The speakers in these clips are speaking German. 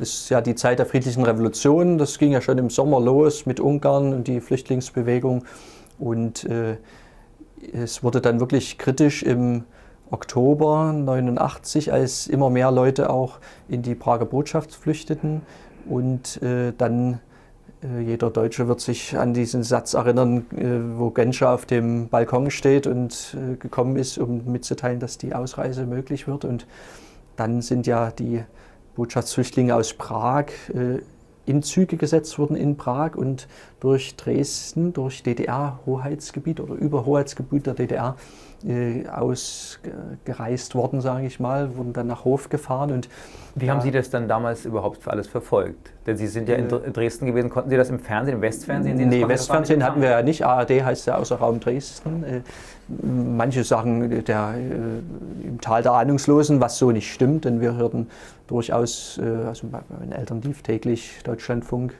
Das ist ja die Zeit der friedlichen Revolution. Das ging ja schon im Sommer los mit Ungarn und die Flüchtlingsbewegung. Und es wurde dann wirklich kritisch im Oktober 89, als immer mehr Leute auch in die Prager Botschaft flüchteten. Und dann jeder Deutsche wird sich an diesen Satz erinnern, wo Genscher auf dem Balkon steht und gekommen ist, um mitzuteilen, dass die Ausreise möglich wird. Und dann sind ja die Botschaftsflüchtlinge aus Prag in Züge gesetzt worden in Prag und durch Dresden, durch DDR-Hoheitsgebiet oder Überhoheitsgebiet der DDR ausgereist worden, sage ich mal, wurden dann nach Hof gefahren. Und wie haben Sie das dann damals überhaupt für alles verfolgt? Denn Sie sind ja in Dresden gewesen. Konnten Sie das im Fernsehen, im Westfernsehen sehen? Nee, Westfernsehen hatten wir ja nicht. ARD heißt ja außer Raum Dresden. Manche sagen im Tal der Ahnungslosen, was so nicht stimmt, denn wir hörten durchaus, also meine Eltern lief täglich Deutschlandfunk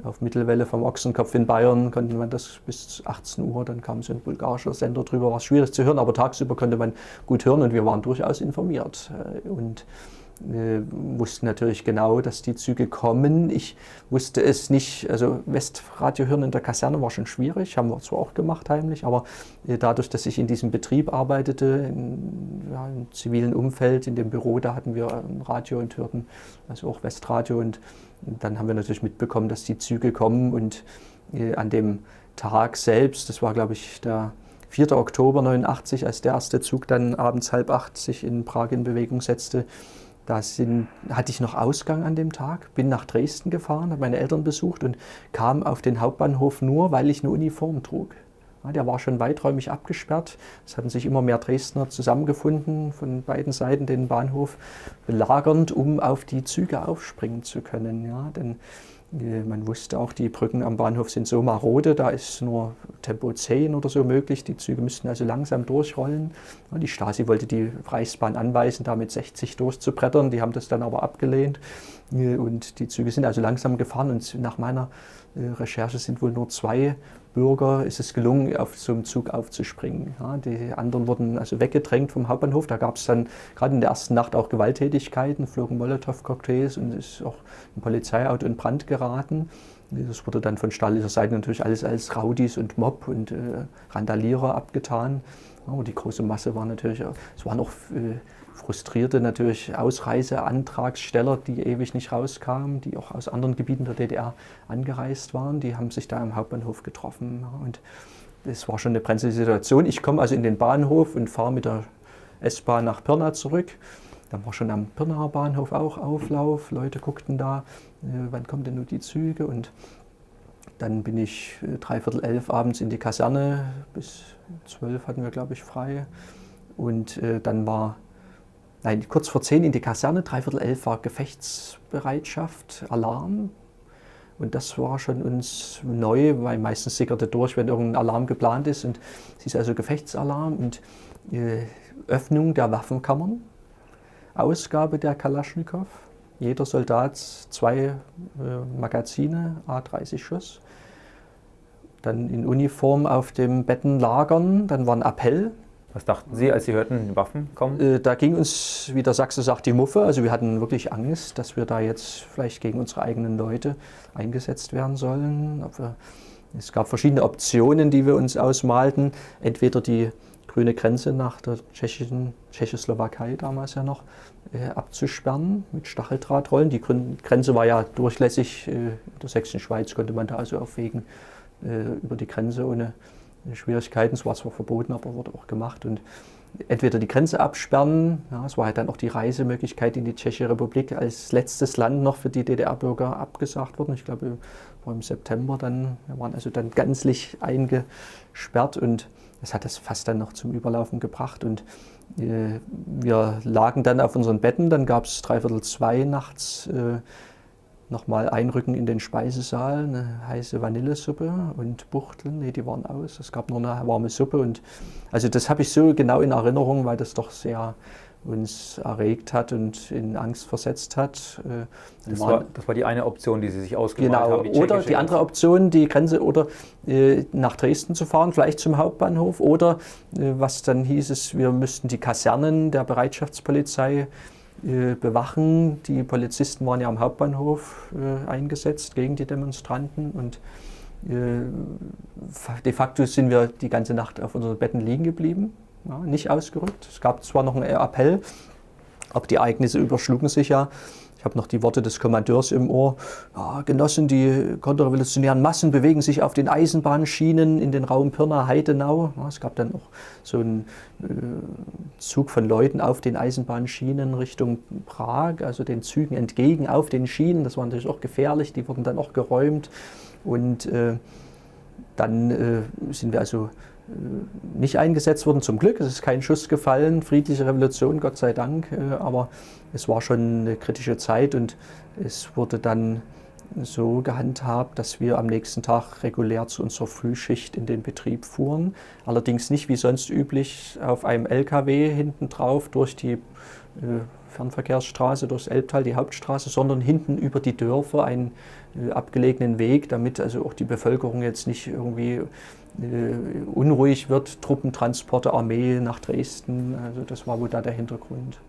auf Mittelwelle vom Ochsenkopf in Bayern, konnte man das bis 18 Uhr, dann kam so ein bulgarischer Sender drüber, war schwierig zu hören, aber tagsüber konnte man gut hören und wir waren durchaus informiert und wussten natürlich genau, dass die Züge kommen. Ich wusste es nicht, also Westradio hören in der Kaserne war schon schwierig, haben wir zwar auch gemacht heimlich, aber dadurch, dass ich in diesem Betrieb arbeitete, im zivilen Umfeld, in dem Büro, da hatten wir ein Radio und hörten also auch Westradio und dann haben wir natürlich mitbekommen, dass die Züge kommen und an dem Tag selbst, das war glaube ich der 4. Oktober 89, als der erste Zug dann abends 7:30 sich in Prag in Bewegung setzte, hatte ich noch Ausgang an dem Tag, bin nach Dresden gefahren, habe meine Eltern besucht und kam auf den Hauptbahnhof nur, weil ich eine Uniform trug. Ja, der war schon weiträumig abgesperrt. Es hatten sich immer mehr Dresdner zusammengefunden, von beiden Seiten den Bahnhof belagernd, um auf die Züge aufspringen zu können. Ja, denn man wusste auch, die Brücken am Bahnhof sind so marode, da ist nur Tempo 10 oder so möglich. Die Züge müssten also langsam durchrollen. Die Stasi wollte die Reichsbahn anweisen, da mit 60 durchzubrettern. Die haben das dann aber abgelehnt. Und die Züge sind also langsam gefahren. Und nach meiner Recherche sind wohl nur 2 Bürger ist es gelungen, auf so einem Zug aufzuspringen. Ja, die anderen wurden also weggedrängt vom Hauptbahnhof. Da gab es dann gerade in der ersten Nacht auch Gewalttätigkeiten, flogen Molotow-Cocktails und ist auch ein Polizeiauto in Brand geraten. Das wurde dann von staatlicher Seite natürlich alles als Raudis und Mob und Randalierer abgetan. Ja, und die große Masse war natürlich, es waren auch frustrierte natürlich Ausreiseantragsteller, die ewig nicht rauskamen, die auch aus anderen Gebieten der DDR angereist waren. Die haben sich da am Hauptbahnhof getroffen. Ja, und es war schon eine brenzlige Situation. Ich komme also in den Bahnhof und fahre mit der S-Bahn nach Pirna zurück. Dann war schon am Pirnaer Bahnhof auch Auflauf. Leute guckten da, wann kommen denn nur die Züge? Und dann bin ich 10:45 abends in die Kaserne. Bis 12 hatten wir, glaube ich, frei. Und dann kurz vor 10 in die Kaserne, 10:45 war Gefechtsbereitschaft, Alarm. Und das war schon uns neu, weil meistens sickerte durch, wenn irgendein Alarm geplant ist. Und es ist also Gefechtsalarm und Öffnung der Waffenkammern, Ausgabe der Kalaschnikow. Jeder Soldat 2 Magazine, A30 Schuss. Dann in Uniform auf dem Betten lagern, dann war ein Appell. Was dachten Sie, als Sie hörten, die Waffen kommen? Da ging uns, wie der Sachse sagt, die Muffe. Also wir hatten wirklich Angst, dass wir da jetzt vielleicht gegen unsere eigenen Leute eingesetzt werden sollen. Es gab verschiedene Optionen, die wir uns ausmalten. Entweder die grüne Grenze nach der Tschechoslowakei damals ja noch abzusperren mit Stacheldrahtrollen. Die Grenze war ja durchlässig. In der sächsischen Schweiz konnte man da also auf Wegen über die Grenze ohne Schwierigkeiten. Es war zwar verboten, aber wurde auch gemacht. Und entweder die Grenze absperren, ja, es war halt dann auch die Reisemöglichkeit in die Tschechische Republik als letztes Land noch für die DDR-Bürger abgesagt worden. Ich glaube, war im September dann, wir waren also dann gänzlich eingesperrt und das hat das fast dann noch zum Überlaufen gebracht. Und wir lagen dann auf unseren Betten, dann gab es 2:45 nachts nochmal einrücken in den Speisesaal, eine heiße Vanillesuppe und Buchteln, nee, die waren aus, es gab nur eine warme Suppe und also das habe ich so genau in Erinnerung, weil das doch sehr uns erregt hat und in Angst versetzt hat. Das war die eine Option, die Sie sich ausgemalt haben. Genau, oder die andere Option, die Grenze oder nach Dresden zu fahren, vielleicht zum Hauptbahnhof oder was dann hieß es, wir müssten die Kasernen der Bereitschaftspolizei bewachen. Die Polizisten waren ja am Hauptbahnhof eingesetzt gegen die Demonstranten und de facto sind wir die ganze Nacht auf unseren Betten liegen geblieben, ja, nicht ausgerückt. Es gab zwar noch einen Appell, aber die Ereignisse überschlugen sich ja. Ich habe noch die Worte des Kommandeurs im Ohr. Ja, Genossen, die konterrevolutionären Massen bewegen sich auf den Eisenbahnschienen in den Raum Pirna-Heidenau. Ja, es gab dann auch so einen Zug von Leuten auf den Eisenbahnschienen Richtung Prag, also den Zügen entgegen auf den Schienen. Das war natürlich auch gefährlich, die wurden dann auch geräumt. Und dann sind wir also nicht eingesetzt worden, zum Glück. Es ist kein Schuss gefallen, friedliche Revolution, Gott sei Dank. Aber es war schon eine kritische Zeit und es wurde dann so gehandhabt, dass wir am nächsten Tag regulär zu unserer Frühschicht in den Betrieb fuhren. Allerdings nicht wie sonst üblich auf einem LKW hinten drauf durch die Fernverkehrsstraße, durchs Elbtal, die Hauptstraße, sondern hinten über die Dörfer einen abgelegenen Weg, damit also auch die Bevölkerung jetzt nicht irgendwie unruhig wird. Truppentransporte, Armee nach Dresden, also das war wohl da der Hintergrund.